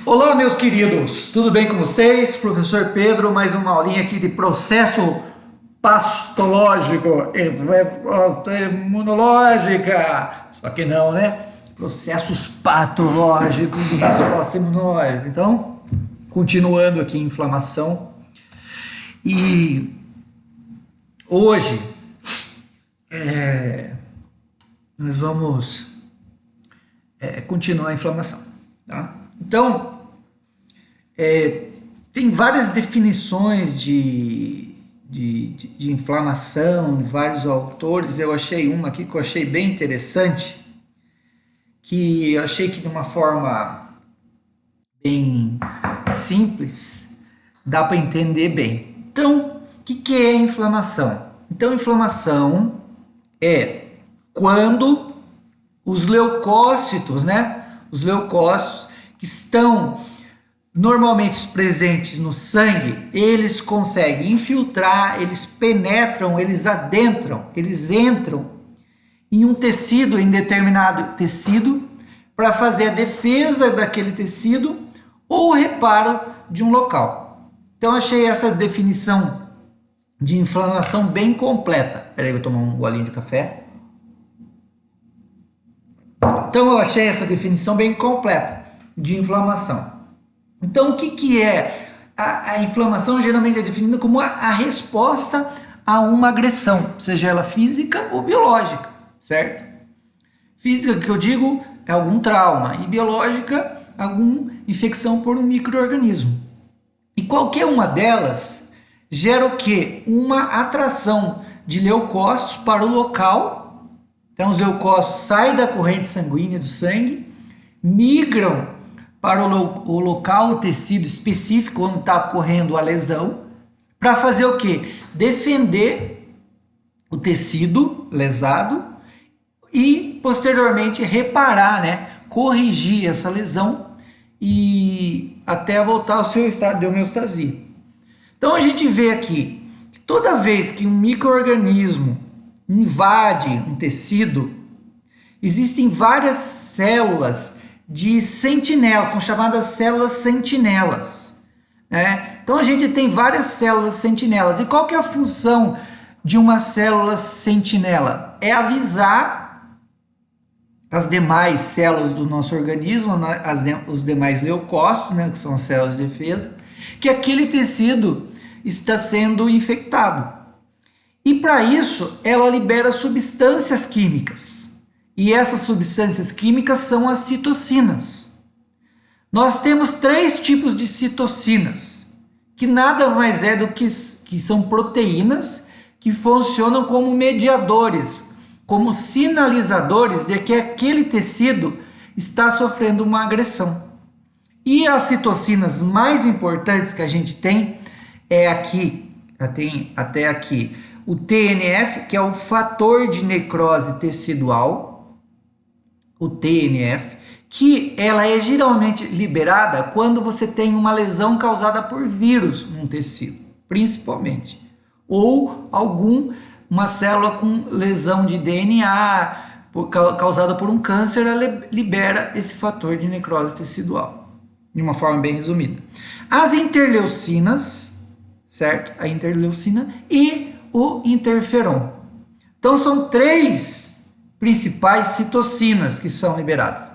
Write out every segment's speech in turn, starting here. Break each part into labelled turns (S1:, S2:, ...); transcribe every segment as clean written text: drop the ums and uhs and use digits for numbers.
S1: Olá, meus queridos, tudo bem com vocês? Professor Pedro, mais uma aulinha aqui de processo pastológico e resposta imunológica. Só que não, né? Processos patológicos e resposta imunológica. Então, continuando aqui, inflamação. E hoje nós vamos continuar a inflamação, tá? Então, tem várias definições de inflamação, vários autores. Eu achei uma aqui que eu achei bem interessante, que eu achei que de uma forma bem simples dá para entender bem. Então, o que é inflamação? Então, inflamação é quando os leucócitos, né? Os leucócitos que estão normalmente presentes no sangue, eles conseguem infiltrar, eles penetram, eles adentram, eles entram em um tecido, em determinado tecido, para fazer a defesa daquele tecido ou o reparo de um local. Então, achei essa definição de inflamação bem completa. Espera aí, vou tomar um golinho de café. Então, eu achei essa definição bem completa de inflamação. Então, o que é a inflamação? Geralmente é definida como a resposta a uma agressão, seja ela física ou biológica, certo? Física, que eu digo, é algum trauma, e biológica, alguma infecção por um micro-organismo. E qualquer uma delas gera o quê? Uma atração de leucócitos para o local. Então, os leucócitos saem da corrente sanguínea do sangue, migram para o local, o tecido específico onde está ocorrendo a lesão, para fazer o quê? Defender o tecido lesado e, posteriormente, reparar, né? Corrigir essa lesão e até voltar ao seu estado de homeostasia. Então, a gente vê aqui que toda vez que um micro-organismo invade um tecido, existem várias células de sentinelas, são chamadas células sentinelas, né? Então a gente tem várias células sentinelas. E qual que é a função de uma célula sentinela? É avisar as demais células do nosso organismo, os demais leucócitos, né, que são as células de defesa, que aquele tecido está sendo infectado. E para isso, ela libera substâncias químicas. E essas substâncias químicas são as citocinas. Nós temos 3 tipos de citocinas, que nada mais é do que são proteínas que funcionam como mediadores, como sinalizadores de que aquele tecido está sofrendo uma agressão. E as citocinas mais importantes que a gente tem é aqui, até aqui, o TNF, que é o fator de necrose tecidual, o TNF, que ela é geralmente liberada quando você tem uma lesão causada por vírus num tecido, principalmente, ou uma célula com lesão de DNA causada por um câncer, ela libera esse fator de necrose tecidual, de uma forma bem resumida. As interleucinas, certo? A interleucina e o interferon. Então são 3 principais citocinas que são liberadas.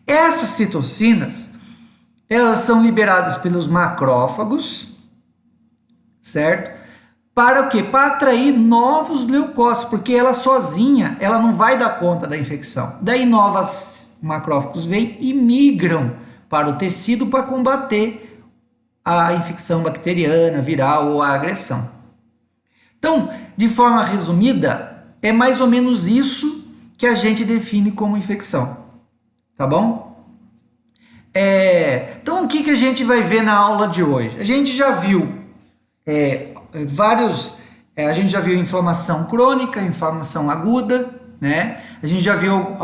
S1: Essas citocinas, elas são liberadas pelos macrófagos, certo? Para o quê? Para atrair novos leucócitos, porque ela sozinha, ela não vai dar conta da infecção. Daí novos macrófagos vêm e migram para o tecido para combater a infecção bacteriana, viral ou a agressão. Então, de forma resumida, é mais ou menos isso que a gente define como infecção, tá bom? Então, o que a gente vai ver na aula de hoje? A gente já viu a gente já viu inflamação crônica, inflamação aguda, né? A gente já viu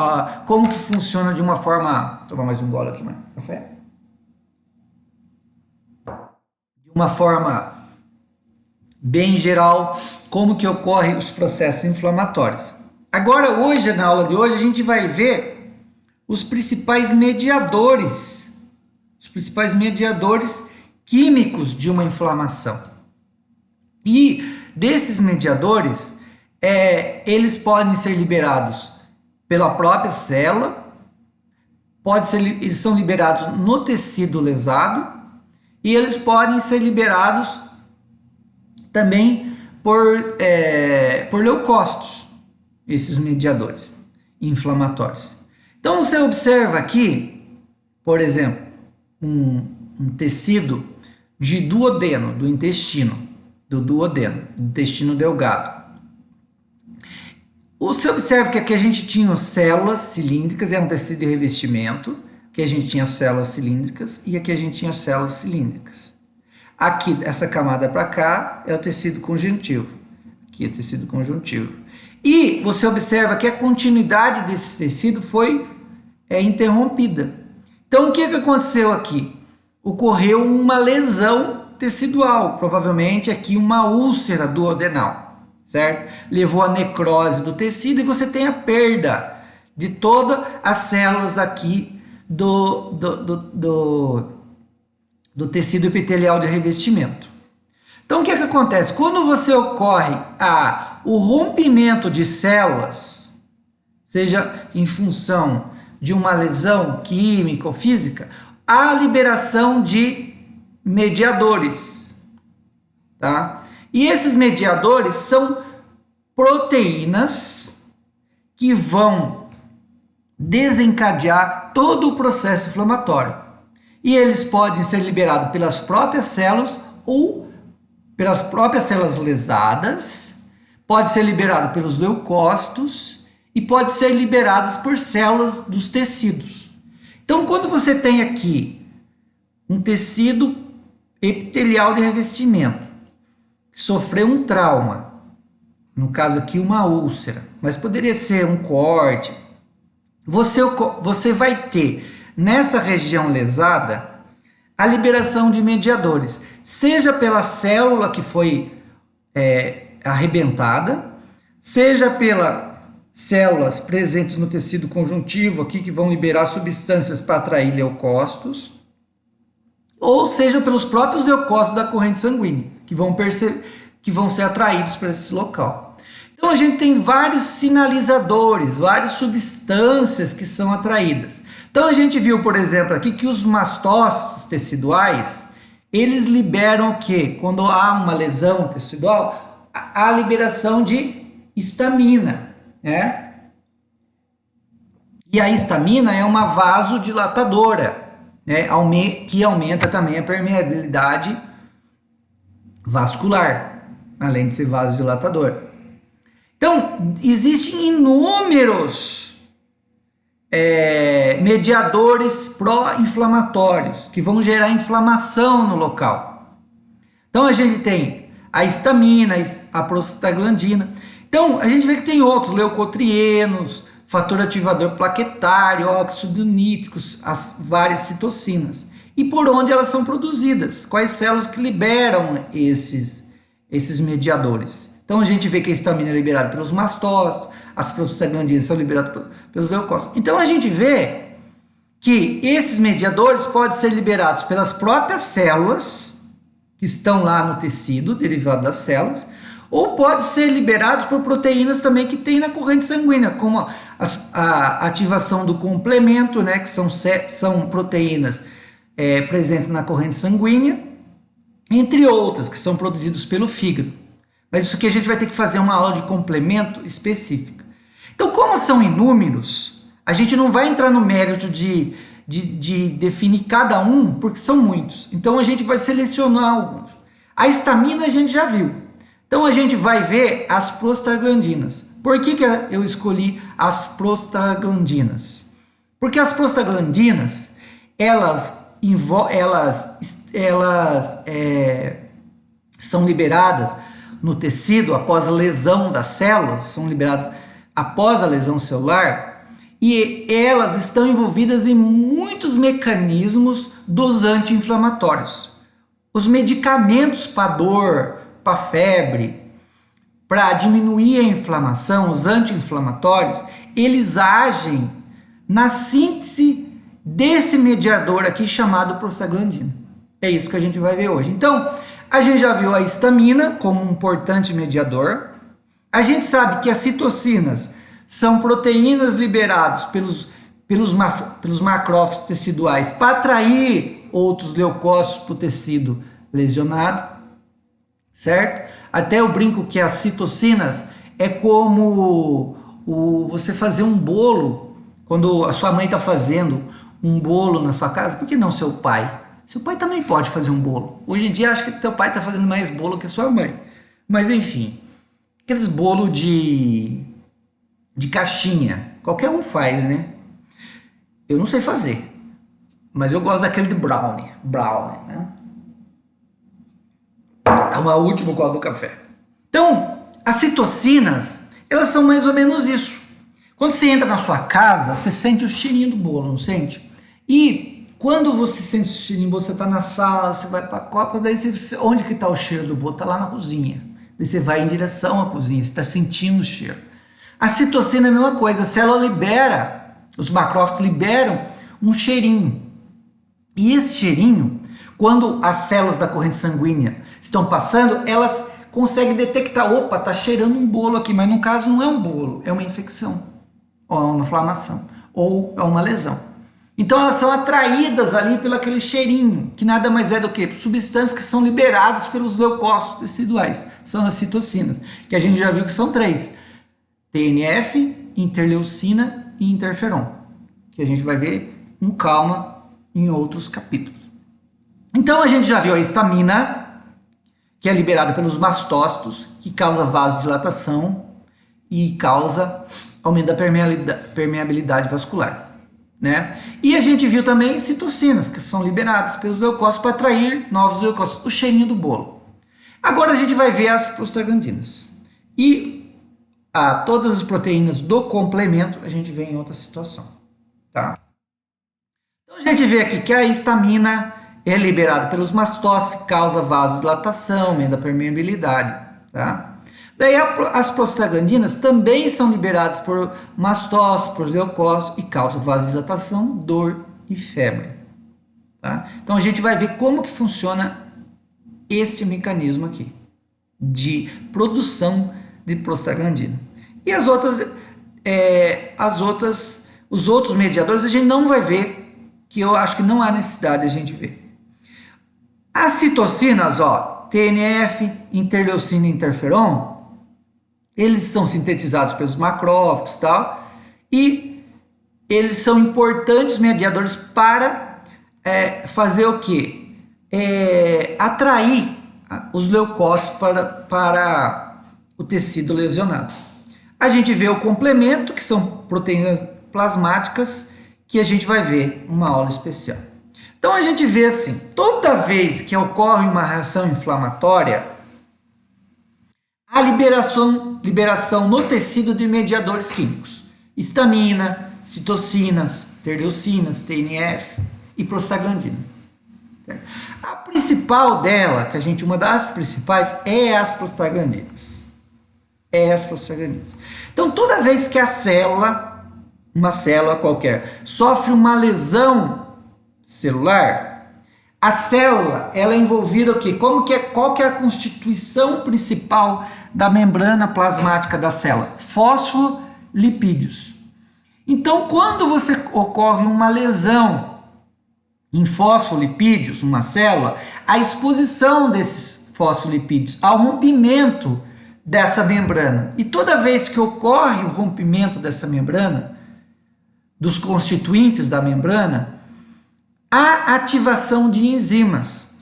S1: como que funciona de uma forma... Vou tomar mais um gole aqui, mano. Café? De uma forma bem geral, como que ocorrem os processos inflamatórios. Agora, na aula de hoje, a gente vai ver os principais mediadores os principais mediadores químicos de uma inflamação. E desses mediadores, eles podem ser liberados pela própria célula, eles são liberados no tecido lesado e eles podem ser liberados também por leucócitos, esses mediadores inflamatórios. Então você observa aqui, por exemplo, um tecido de duodeno, do intestino delgado. Você observa que aqui a gente tinha células cilíndricas, é um tecido de revestimento, que a gente tinha células cilíndricas e aqui a gente tinha células cilíndricas. Aqui, essa camada para cá, é o tecido conjuntivo. Aqui é o tecido conjuntivo. E você observa que a continuidade desse tecido foi interrompida. Então, o que aconteceu aqui? Ocorreu uma lesão tecidual, provavelmente aqui uma úlcera duodenal, certo? Levou à necrose do tecido e você tem a perda de todas as células aqui do tecido epitelial de revestimento. Então, o que acontece? Quando você ocorre o rompimento de células, seja em função de uma lesão química ou física, há liberação de mediadores, tá? E esses mediadores são proteínas que vão desencadear todo o processo inflamatório. E eles podem ser liberados pelas próprias células ou pelas próprias células lesadas, pode ser liberado pelos leucócitos e pode ser liberados por células dos tecidos. Então, quando você tem aqui um tecido epitelial de revestimento que sofreu um trauma, no caso aqui uma úlcera, mas poderia ser um corte, você vai ter nessa região lesada a liberação de mediadores, seja pela célula que foi arrebentada, seja pelas células presentes no tecido conjuntivo aqui que vão liberar substâncias para atrair leucócitos, ou seja pelos próprios leucócitos da corrente sanguínea que vão ser atraídos para esse local. Então a gente tem vários sinalizadores, várias substâncias que são atraídas. Então a gente viu, por exemplo, aqui que os mastócitos teciduais, eles liberam o quê? Quando há uma lesão tecidual, a liberação de histamina, né? E a histamina é uma vasodilatadora, né? Que aumenta também a permeabilidade vascular, além de ser vasodilatador. Então, existem inúmeros mediadores pró-inflamatórios que vão gerar inflamação no local. Então, a gente tem a histamina, a prostaglandina. Então, a gente vê que tem outros, leucotrienos, fator ativador plaquetário, óxido nítrico, as várias citocinas. E por onde elas são produzidas? Quais células que liberam esses mediadores? Então, a gente vê que a histamina é liberada pelos mastócitos, as prostaglandinas são liberadas pelos leucócitos. Então, a gente vê que esses mediadores podem ser liberados pelas próprias células que estão lá no tecido, derivado das células, ou pode ser liberados por proteínas também que tem na corrente sanguínea, como a ativação do complemento, né, que são proteínas presentes na corrente sanguínea, entre outras, que são produzidas pelo fígado. Mas isso aqui a gente vai ter que fazer uma aula de complemento específica. Então, como são inúmeros, a gente não vai entrar no mérito de definir cada um, porque são muitos. Então, a gente vai selecionar alguns. A histamina a gente já viu. Então, a gente vai ver as prostaglandinas. Por que eu escolhi as prostaglandinas? Porque as prostaglandinas, elas são liberadas no tecido após a lesão das células, são liberadas após a lesão celular, e elas estão envolvidas em muitos mecanismos dos anti-inflamatórios. Os medicamentos para dor, para febre, para diminuir a inflamação, os anti-inflamatórios, eles agem na síntese desse mediador aqui chamado prostaglandina. É isso que a gente vai ver hoje. Então, a gente já viu a histamina como um importante mediador. A gente sabe que as citocinas são proteínas liberadas pelos macrófagos teciduais para atrair outros leucócitos para o tecido lesionado, certo? Até eu brinco que as citocinas é como você fazer um bolo, quando a sua mãe está fazendo um bolo na sua casa, por que não seu pai? Seu pai também pode fazer um bolo. Hoje em dia acho que teu pai está fazendo mais bolo que a sua mãe. Mas enfim, aqueles bolos de caixinha, qualquer um faz, né? Eu não sei fazer, mas eu gosto daquele de brownie, né? É uma última gole do café. Então, as citocinas, elas são mais ou menos isso. Quando você entra na sua casa, você sente o cheirinho do bolo, não sente? E quando você sente o cheirinho do bolo, você está na sala, você vai para a copa, daí onde que está o cheiro do bolo? Está lá na cozinha. Daí você vai em direção à cozinha, você está sentindo o cheiro. A citocina é a mesma coisa, a célula libera, os macrófagos liberam um cheirinho. E esse cheirinho, quando as células da corrente sanguínea estão passando, elas conseguem detectar, opa, tá cheirando um bolo aqui, mas no caso não é um bolo, é uma infecção, ou é uma inflamação, ou é uma lesão. Então elas são atraídas ali pelo aquele cheirinho, que nada mais é do que substâncias que são liberadas pelos leucócitos teciduais, são as citocinas, que a gente já viu que são 3, TNF, interleucina e interferon, que a gente vai ver com calma em outros capítulos. Então a gente já viu a histamina, que é liberada pelos mastócitos, que causa vasodilatação e causa aumento da permeabilidade vascular, né? E a gente viu também citocinas, que são liberadas pelos leucócitos para atrair novos leucócitos, o cheirinho do bolo. Agora a gente vai ver as prostaglandinas. E todas as proteínas do complemento a gente vê em outra situação, tá? Então a gente vê aqui que a histamina é liberado pelos mastócitos, causa vasodilatação, aumento da permeabilidade, tá? Daí as prostaglandinas também são liberadas por mastócitos, por leucócitos e causa vasodilatação, dor e febre, tá? Então a gente vai ver como que funciona esse mecanismo aqui de produção de prostaglandina. E os outros mediadores a gente não vai ver, que eu acho que não há necessidade de a gente ver. As citocinas, TNF, interleucina e interferon, eles são sintetizados pelos macrófagos, tal, e eles são importantes mediadores para fazer o quê? Atrair os leucócitos para o tecido lesionado. A gente vê o complemento, que são proteínas plasmáticas, que a gente vai ver uma aula especial. Então a gente vê assim, toda vez que ocorre uma reação inflamatória, a liberação no tecido de mediadores químicos, histamina, citocinas, interleucinas, TNF e prostaglandina. A principal dela, uma das principais, é as prostaglandinas. Então toda vez que a célula, uma célula qualquer, sofre uma lesão celular, a célula ela é envolvida o quê? Qual que é a constituição principal da membrana plasmática da célula? Fosfolipídios. Então, quando ocorre uma lesão em fosfolipídios, uma célula, a exposição desses fosfolipídios ao rompimento dessa membrana. E toda vez que ocorre o rompimento dessa membrana, dos constituintes da membrana, há ativação de enzimas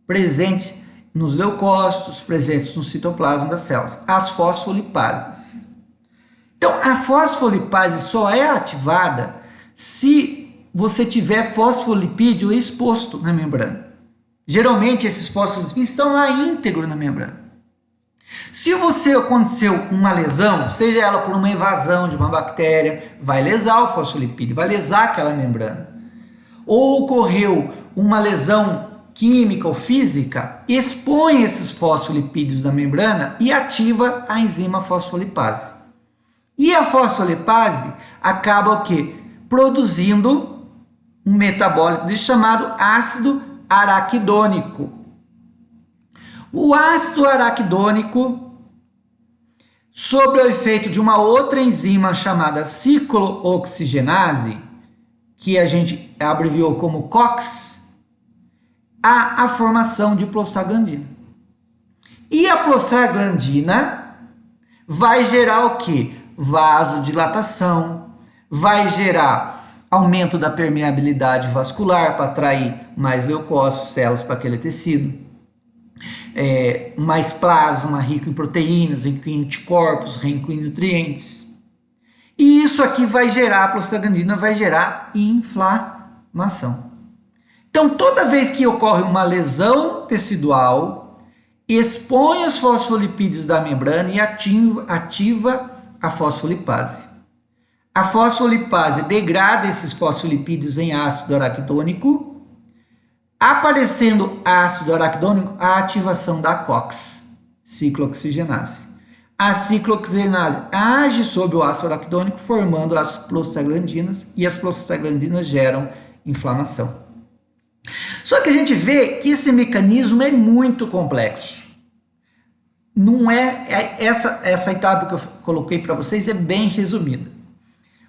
S1: presentes nos leucócitos, presentes no citoplasma das células, as fosfolipases. Então, a fosfolipase só é ativada se você tiver fosfolipídio exposto na membrana. Geralmente, esses fosfolipídios estão lá íntegros na membrana. Se aconteceu uma lesão, seja ela por uma invasão de uma bactéria, vai lesar o fosfolipídio, vai lesar aquela membrana. Ou ocorreu uma lesão química ou física, expõe esses fosfolipídios na membrana e ativa a enzima fosfolipase. E a fosfolipase acaba o quê? produzindo um metabólito chamado ácido araquidônico. O ácido araquidônico, sob o efeito de uma outra enzima chamada ciclooxigenase, que a gente abreviou como COX, há a formação de prostaglandina. E a prostaglandina vai gerar o quê? Vasodilatação, vai gerar aumento da permeabilidade vascular para atrair mais leucócitos, células para aquele tecido, mais plasma, rico em proteínas, rico em anticorpos, rico em nutrientes. E isso aqui vai gerar, a prostaglandina vai gerar inflamação. Então, toda vez que ocorre uma lesão tecidual, expõe os fosfolipídios da membrana e ativa a fosfolipase. A fosfolipase degrada esses fosfolipídios em ácido araquidônico, aparecendo ácido araquidônico, a ativação da COX, ciclooxigenase. A ciclooxigenase age sobre o ácido araquidônico, formando as prostaglandinas, e as prostaglandinas geram inflamação. Só que a gente vê que esse mecanismo é muito complexo. Não é essa etapa que eu coloquei para vocês é bem resumida.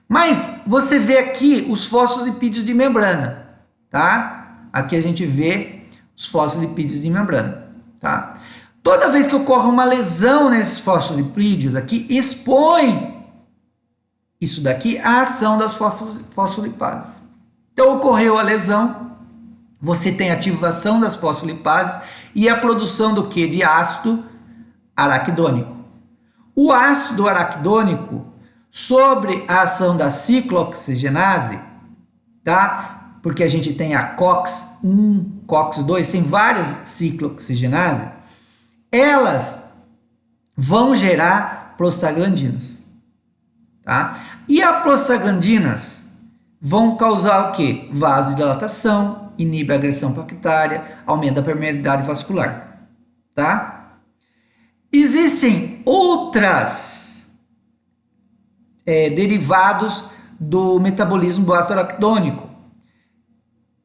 S1: Mas você vê aqui os fosfolipídios de membrana, tá? Aqui a gente vê os fosfolipídios de membrana, tá? Toda vez que ocorre uma lesão nesses fosfolipídios aqui, expõe isso daqui à ação das fosfolipases. Então ocorreu a lesão, você tem ativação das fosfolipases e a produção do que? De ácido araquidônico. O ácido araquidônico, sobre a ação da ciclooxigenase, tá? Porque a gente tem a COX-1, COX-2, tem várias ciclooxigenases, elas vão gerar prostaglandinas, tá? E as prostaglandinas vão causar o quê? Vasodilatação, inibe a agressão plaquetária, aumenta a permeabilidade vascular, tá? Existem outras derivados do metabolismo do ácido araquidônico.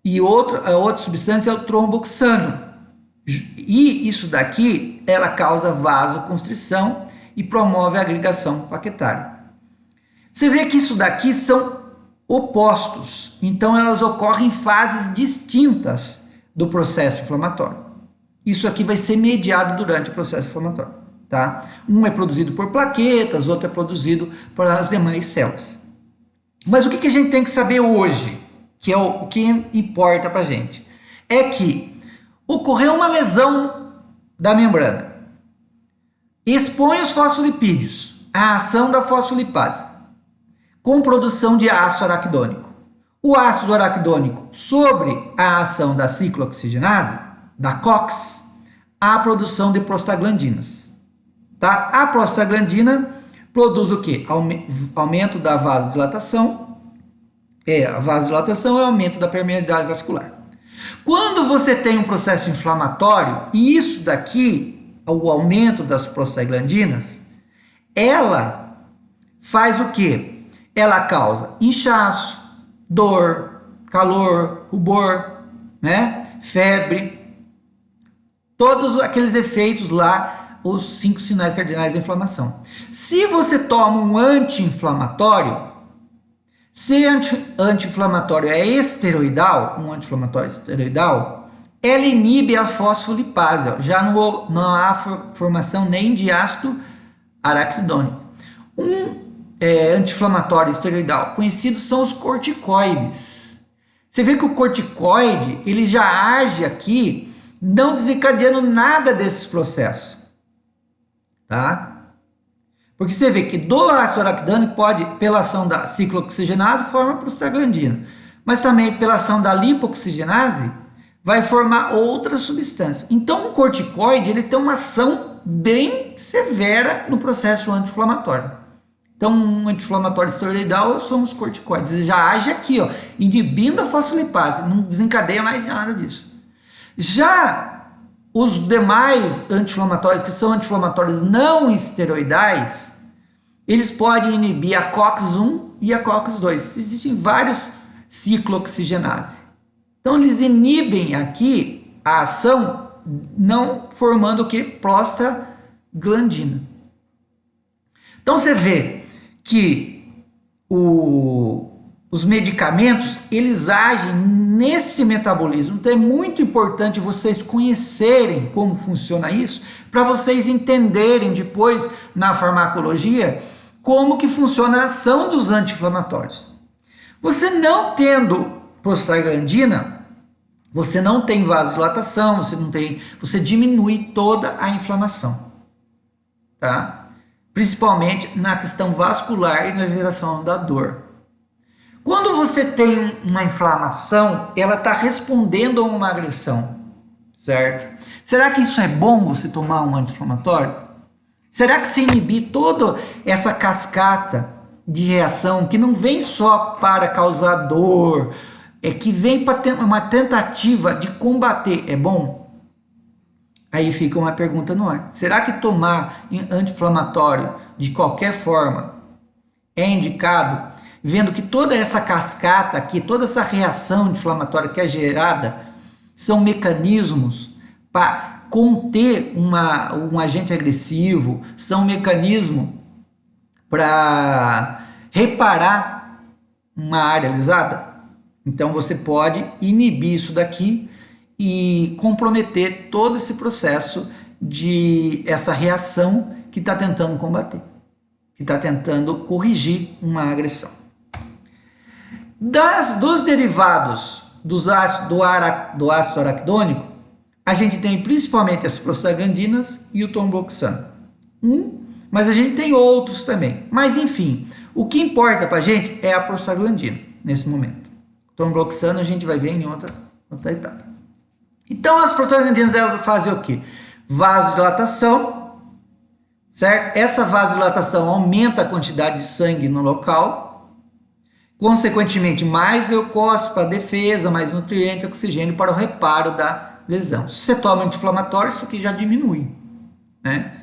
S1: E a outra substância é o tromboxano. E isso daqui, ela causa vasoconstrição e promove a agregação plaquetária. Você vê que isso daqui são opostos. Então, elas ocorrem em fases distintas do processo inflamatório. Isso aqui vai ser mediado durante o processo inflamatório. Tá? Um é produzido por plaquetas, outro é produzido por as demais células. Mas o que a gente tem que saber hoje, que é o que importa para a gente, é que ocorreu uma lesão da membrana, expõe os fosfolipídios à ação da fosfolipase, com produção de ácido araquidônico. O ácido araquidônico, sobre a ação da ciclooxigenase, da COX, há a produção de prostaglandinas. Tá? A prostaglandina produz o quê? Aumento da vasodilatação. A vasodilatação é o aumento da permeabilidade vascular. Quando você tem um processo inflamatório, e isso daqui, o aumento das prostaglandinas, ela faz o quê? Ela causa inchaço, dor, calor, rubor, né? Febre, todos aqueles efeitos lá, os 5 sinais cardinais da inflamação. Se você toma um anti-inflamatório, se anti-inflamatório é esteroidal, um anti-inflamatório esteroidal, ela inibe a fosfolipase, ó, já não há formação nem de ácido araquidônico. Anti-inflamatório esteroidal conhecido são os corticoides. Você vê que o corticoide, ele já age aqui, não desencadeando nada desses processos. Tá? Porque você vê que do ácido araquidônico pode, pela ação da ciclooxigenase, forma prostaglandina. Mas também pela ação da lipoxigenase, vai formar outras substâncias. Então, o corticoide, ele tem uma ação bem severa no processo anti-inflamatório. Então, um anti-inflamatório esteroidal são os corticoides. Ele já age aqui, ó, inibindo a fosfolipase, não desencadeia mais nada disso. Já os demais anti-inflamatórios, que são anti-inflamatórios não esteroidais, eles podem inibir a COX-1 e a COX-2. Existem vários ciclooxigenase. Então, eles inibem aqui a ação, não formando o que? Prostaglandina. Então, você vê que os medicamentos, eles agem nesse metabolismo. Então, é muito importante vocês conhecerem como funciona isso, para vocês entenderem depois, na farmacologia, como que funciona a ação dos anti-inflamatórios. Você não tendo prostaglandina, você não tem vasodilatação, você diminui toda a inflamação, tá? Principalmente na questão vascular e na geração da dor. Quando você tem uma inflamação, ela está respondendo a uma agressão, certo? Será que isso é bom, você tomar um anti-inflamatório? Será que se inibir toda essa cascata de reação, que não vem só para causar dor, que vem para ter uma tentativa de combater, é bom? Aí fica uma pergunta no ar. Será que tomar anti-inflamatório de qualquer forma é indicado, vendo que toda essa cascata aqui, toda essa reação inflamatória que é gerada, são mecanismos para conter um agente agressivo, são mecanismos para reparar uma área lesada? Então você pode inibir isso daqui e comprometer todo esse processo de essa reação que está tentando combater, que está tentando corrigir uma agressão. Dos derivados do ácido araquidônico, a gente tem principalmente as prostaglandinas e o tromboxano. Mas a gente tem outros também. Mas enfim, o que importa para a gente é a prostaglandina nesse momento. O tromboxano a gente vai ver em outra etapa. Então as prostaglandinas, elas fazem o quê? Vasodilatação, certo? Essa vasodilatação aumenta a quantidade de sangue no local, consequentemente mais leucócitos para defesa, mais nutrientes, oxigênio para o reparo da lesão. Se você toma anti-inflamatório, isso aqui já diminui, né?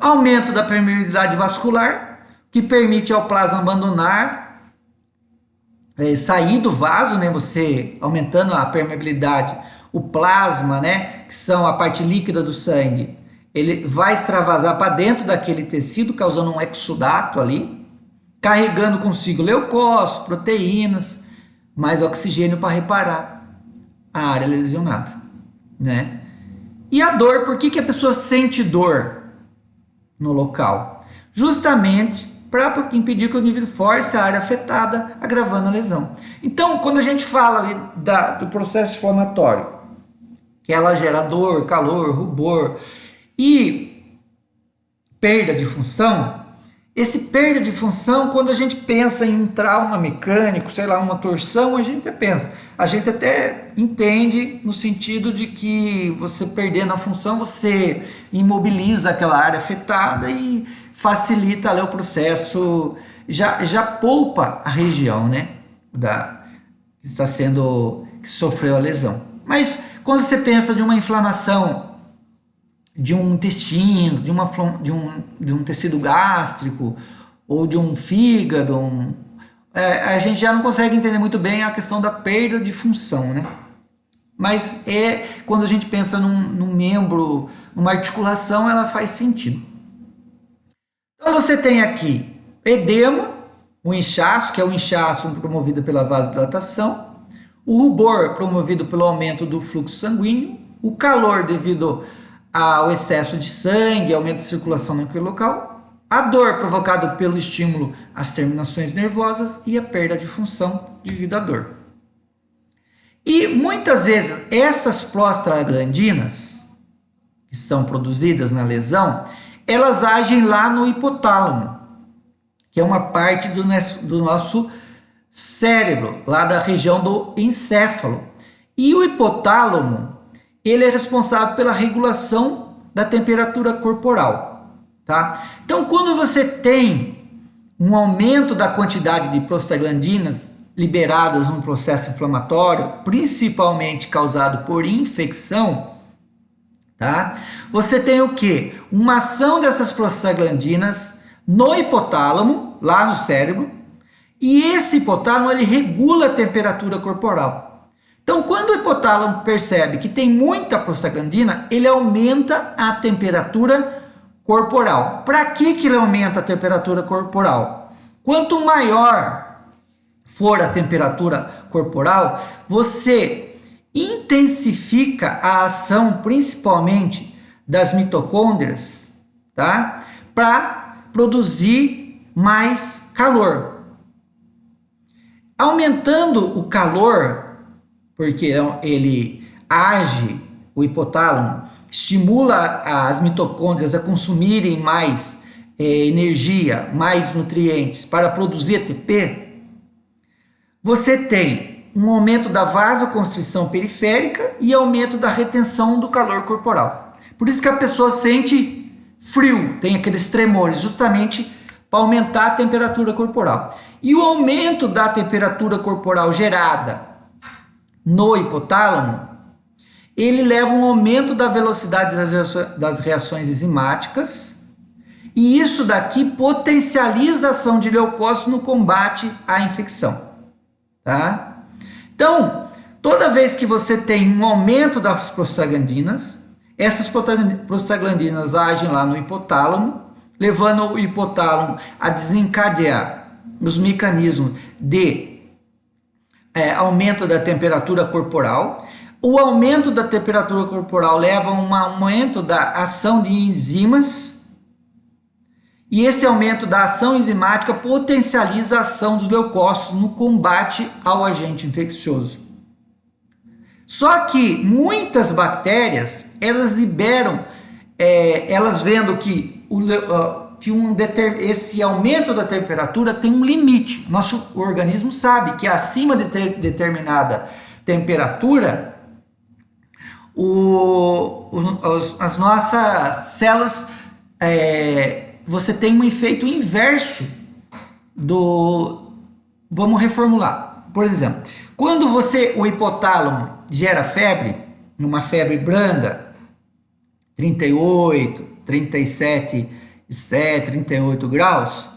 S1: Aumento da permeabilidade vascular, que permite ao plasma abandonar, sair do vaso, né? Você aumentando a permeabilidade, o plasma, né, que são a parte líquida do sangue, ele vai extravasar para dentro daquele tecido, causando um exudato ali, carregando consigo leucócitos, proteínas, mais oxigênio para reparar a área lesionada, né? E a dor, por que a pessoa sente dor no local? Justamente para impedir que o indivíduo force a área afetada, agravando a lesão. Então, quando a gente fala ali do processo inflamatório, que ela gera dor, calor, rubor e perda de função, esse perda de função, quando a gente pensa em um trauma mecânico, sei lá, uma torção, a gente até entende no sentido de que você perdendo a função, você imobiliza aquela área afetada e facilita ali o processo, já poupa a região, né, que sofreu a lesão. Mas quando você pensa de uma inflamação de um intestino, de um tecido gástrico ou de um fígado, a gente já não consegue entender muito bem a questão da perda de função, né? Mas quando a gente pensa num membro, numa articulação, ela faz sentido. Então você tem aqui edema, o inchaço, que é o inchaço promovido pela vasodilatação, o rubor promovido pelo aumento do fluxo sanguíneo, o calor devido ao excesso de sangue, aumento de circulação naquele local, a dor provocada pelo estímulo às terminações nervosas e a perda de função devido à dor. E muitas vezes essas prostaglandinas, que são produzidas na lesão, elas agem lá no hipotálamo, que é uma parte do nosso cérebro, lá da região do encéfalo. E o hipotálamo, ele é responsável pela regulação da temperatura corporal, tá? Então, quando você tem um aumento da quantidade de prostaglandinas liberadas no processo inflamatório, principalmente causado por infecção, tá? Você tem o quê? Uma ação dessas prostaglandinas no hipotálamo, lá no cérebro, E esse hipotálamo ele regula a temperatura corporal. Então, quando o hipotálamo percebe que tem muita prostaglandina, ele aumenta a temperatura corporal. Para que ele aumenta a temperatura corporal? Quanto maior for a temperatura corporal, você intensifica a ação principalmente das mitocôndrias, tá? Para produzir mais calor. Aumentando o calor, porque ele age, o hipotálamo, estimula as mitocôndrias a consumirem mais energia, mais nutrientes para produzir ATP, você tem um aumento da vasoconstrição periférica e aumento da retenção do calor corporal. Por isso que a pessoa sente frio, tem aqueles tremores, justamente para aumentar a temperatura corporal. E o aumento da temperatura corporal gerada no hipotálamo, ele leva a um aumento da velocidade das reações enzimáticas, e isso daqui potencializa a ação de leucócitos no combate à infecção. Tá? Então, toda vez que você tem um aumento das prostaglandinas, essas prostaglandinas agem lá no hipotálamo, levando o hipotálamo a desencadear os mecanismos de aumento da temperatura corporal. O aumento da temperatura corporal leva a um aumento da ação de enzimas, e esse aumento da ação enzimática potencializa a ação dos leucócitos no combate ao agente infeccioso. Só que muitas bactérias, elas liberam, elas vendo que esse aumento da temperatura tem um limite. Nosso organismo sabe que acima de determinada temperatura, as nossas células, você tem um efeito inverso do... Vamos reformular. Por exemplo, quando o hipotálamo gera febre, uma febre branda, 38, 37, 38 graus,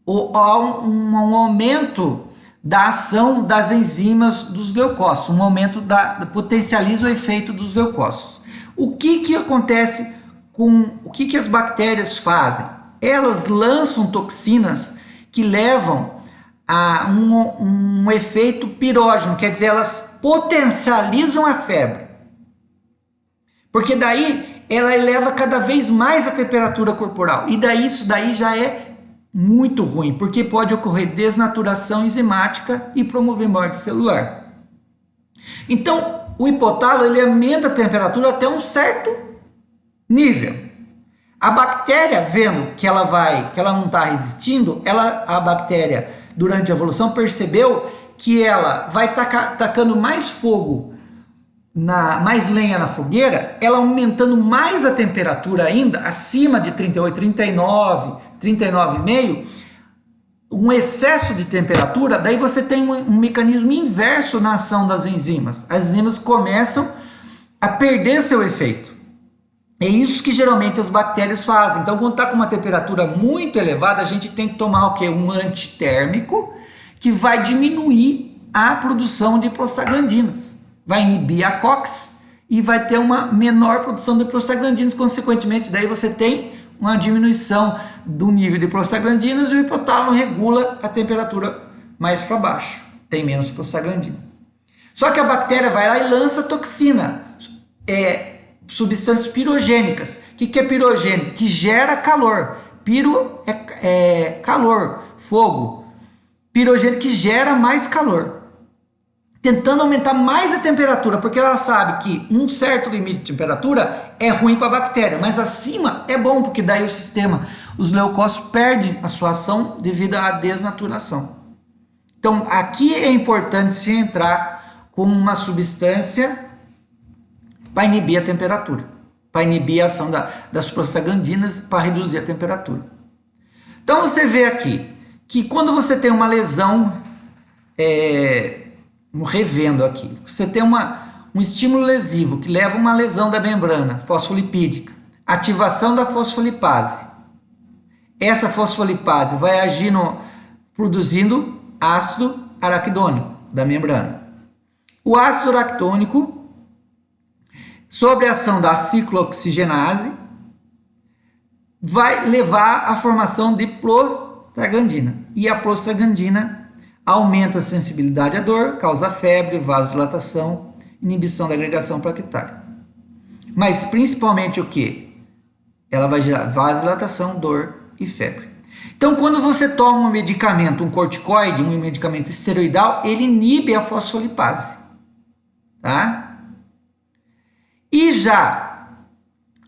S1: há um aumento da ação das enzimas dos leucócitos, um aumento potencializa o efeito dos leucócitos. O que acontece o que as bactérias fazem? Elas lançam toxinas que levam a um efeito pirógeno, quer dizer, elas potencializam a febre. Porque daí ela eleva cada vez mais a temperatura corporal. E daí isso daí já é muito ruim, porque pode ocorrer desnaturação enzimática e promover morte celular. Então, o hipotálamo ele aumenta a temperatura até um certo nível. A bactéria, vendo que ela não está resistindo, a bactéria, durante a evolução, percebeu que ela vai tacando mais fogo, mais lenha na fogueira, ela aumentando mais a temperatura ainda, acima de 38, 39, 39,5, um excesso de temperatura, daí você tem um mecanismo inverso na ação das enzimas. As enzimas começam a perder seu efeito. É isso que geralmente as bactérias fazem. Então, quando está com uma temperatura muito elevada, a gente tem que tomar o quê? Um antitérmico que vai diminuir a produção de prostaglandinas. Vai inibir a COX e vai ter uma menor produção de prostaglandinas. Consequentemente, daí você tem uma diminuição do nível de prostaglandinas e o hipotálamo regula a temperatura mais para baixo. Tem menos prostaglandina. Só que a bactéria vai lá e lança toxina, substâncias pirogênicas. O que é pirogênico? Que gera calor. Piro é calor, fogo. Pirogênico que gera mais calor. Tentando aumentar mais a temperatura, porque ela sabe que um certo limite de temperatura é ruim para a bactéria, mas acima é bom, porque daí os leucócitos perdem a sua ação devido à desnaturação. Então, aqui é importante se entrar com uma substância para inibir a temperatura, para inibir a ação das prostaglandinas, para reduzir a temperatura. Então, você vê aqui que quando você tem uma lesão, revendo aqui, você tem um estímulo lesivo que leva a uma lesão da membrana fosfolipídica, ativação da fosfolipase. essa fosfolipase vai agir produzindo ácido araquidônico da membrana. O ácido araquidônico, sob a ação da ciclooxigenase, vai levar à formação de prostaglandina. E a prostaglandina aumenta a sensibilidade à dor, causa febre, vasodilatação, inibição da agregação plaquetária. Mas principalmente o que? Ela vai gerar vasodilatação, dor e febre. Então, quando você toma um medicamento, um corticoide, um medicamento esteroidal, ele inibe a fosfolipase. Tá? E já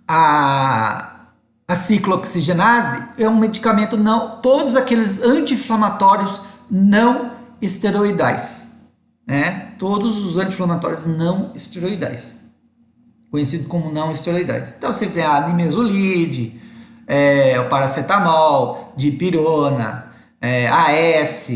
S1: a ciclooxigenase é um medicamento não, todos aqueles anti-inflamatórios não esteroidais, né? Todos os anti-inflamatórios não esteroidais, conhecido como não esteroidais. Então você tem a nimesulide, o paracetamol, dipirona, AS,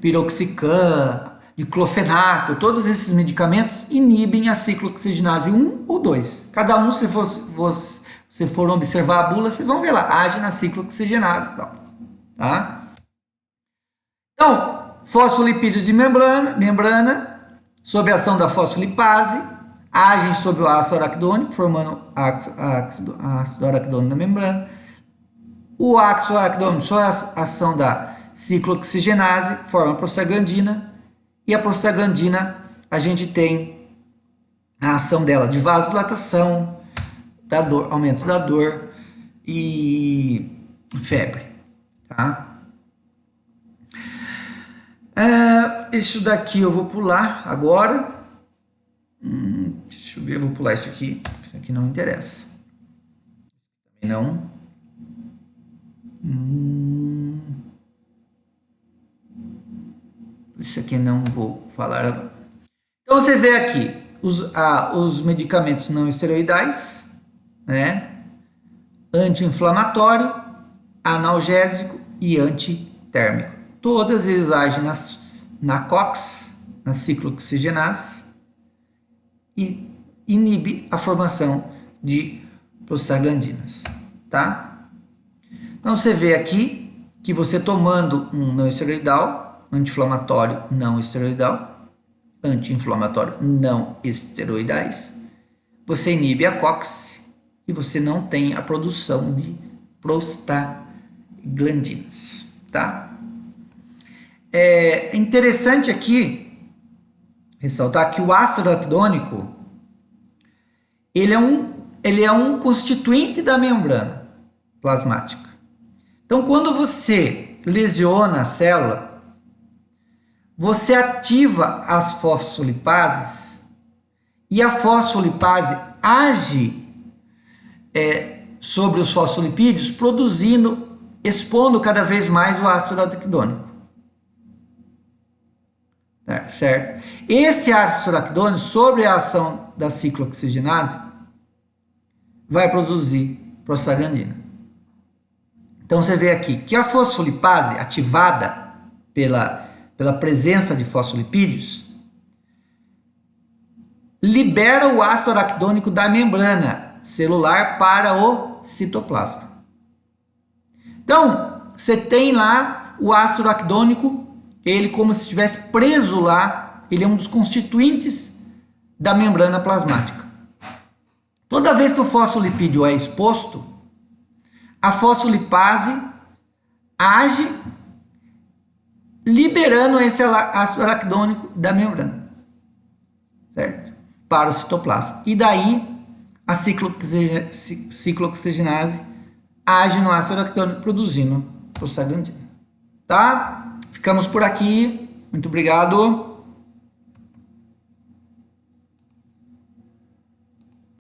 S1: piroxicam, diclofenaco, todos esses medicamentos inibem a ciclooxigenase 1 ou 2. Cada um, se você for observar a bula, vocês vão ver lá, age na ciclooxigenase e tal. Tá? Então, fosfolipídios de membrana, sob a ação da fosfolipase, agem sobre o ácido araquidônico, formando ácido araquidônico na membrana. O ácido araquidônico, sob a ação da ciclooxigenase, forma a prostaglandina. E a prostaglandina, a gente tem a ação dela de vasodilatação, da dor, aumento da dor e febre. Tá? Isso daqui eu vou pular agora. Deixa eu ver, eu vou pular isso aqui. Isso aqui não interessa. Também não. Isso aqui não vou falar agora. Então você vê aqui os medicamentos não esteroidais, né? Anti-inflamatório, analgésico e antitérmico. Todas eles agem na COX, na ciclooxigenase, e inibe a formação de prostaglandinas, tá? Então você vê aqui que você tomando um não esteroidal, anti-inflamatório não esteroidal, anti-inflamatório não esteroidais, você inibe a COX e você não tem a produção de prostaglandinas, tá? É interessante aqui ressaltar que o ácido araquidônico ele é um constituinte da membrana plasmática. Então, quando você lesiona a célula, você ativa as fosfolipases e a fosfolipase age sobre os fosfolipídios, expondo cada vez mais o ácido araquidônico. Certo? Esse ácido araquidônico, sobre a ação da ciclooxigenase, vai produzir prostaglandina. Então você vê aqui que a fosfolipase ativada pela presença de fosfolipídios libera o ácido araquidônico da membrana celular para o citoplasma. Então você tem lá o ácido araquidônico, ele como se estivesse preso lá, ele é um dos constituintes da membrana plasmática. Toda vez que o fosfolipídio é exposto, a fosfolipase age liberando esse ácido araquidônico da membrana, certo? Para o citoplasma. E daí a ciclooxigenase age no ácido araquidônico produzindo prostaglandina. Tá? Ficamos por aqui. Muito obrigado.